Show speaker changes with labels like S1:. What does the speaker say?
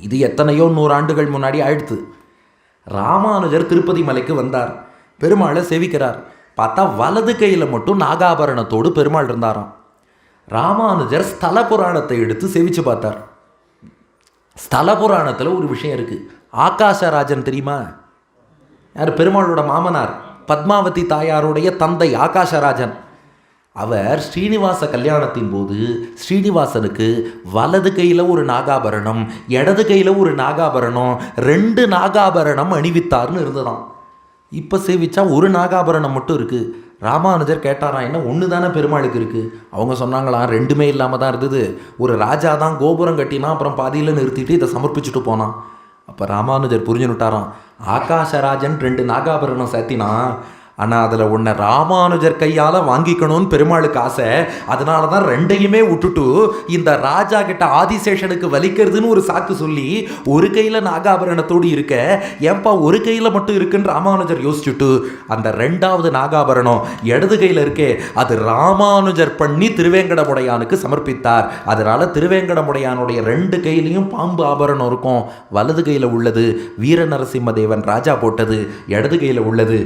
S1: இது எத்தனையோ 100 ஆண்டுகள் முன்னாடி ஆயிடுத்து. ராமானுஜர் திருப்பதி மலைக்கு வந்தார். பெருமாளை சேவிக்கிறார். பார்த்தா வலது கையில் மட்டும் நாகாபரணத்தோடு பெருமாள் இருந்தாராம். ராமானுஜர் ஸ்தல புராணத்தை எடுத்து சேவிச்சு பார்த்தார். ஸ்தல புராணத்தில் ஒரு விஷயம் இருக்குது. ஆகாசராஜன் தெரியுமா? யார்? பெருமாளோட மாமனார், பத்மாவதி தாயாருடைய தந்தை ஆகாசராஜன். அவர் ஸ்ரீனிவாச கல்யாணத்தின் போது ஸ்ரீனிவாசனுக்கு வலது கையில் ஒரு நாகாபரணம், இடது கையில் ஒரு நாகாபரணம், 2 நாகாபரணம் அணிவித்தார்னு இருந்ததாம். இப்போ சேவிச்சா ஒரு நாகாபரணம் மட்டும் இருக்குது. ராமானுஜர் கேட்டாராம், என்ன ஒன்று தானே பெருமாளுக்கு இருக்குது? அவங்க சொன்னாங்களாம், 2மே இல்லாமல் தான் இருந்தது. ஒரு ராஜா தான் கோபுரம் கட்டினா, அப்புறம் பாதியில் நிறுத்திட்டு இதை சமர்ப்பிச்சுட்டு போனான். அப்போ ராமானுஜர் புரிஞ்சுனுட்டாராம், ஆகாசராஜன் 2 நாகாபரணம் சேர்த்தினா, ஆனால் அதில் ஒன்றை ராமானுஜர் கையால் வாங்கிக்கணும்னு பெருமாளுக்கு ஆசை. அதனால தான் 2யுமே விட்டுட்டு இந்த ராஜா கிட்ட ஆதிசேஷனுக்கு வலிக்கிறதுன்னு ஒரு சாக்கு சொல்லி ஒரு கையில் நாகாபரணத்தோடு இருக்க, ஏன்பா ஒரு கையில் மட்டும் இருக்குன்னு ராமானுஜர் யோசிச்சுட்டு அந்த 2வது நாகாபரணம் இடது கையில் இருக்கே, அது ராமானுஜர் பண்ணி திருவேங்கடமுடையானுக்கு சமர்ப்பித்தார். அதனால திருவேங்கடமுடையானுடைய 2 கையிலையும் பாம்பு ஆபரணம் இருக்கும். வலது கையில் உள்ளது வீர நரசிம்ம தேவன் ராஜா போட்டது, இடது கையில் உள்ளது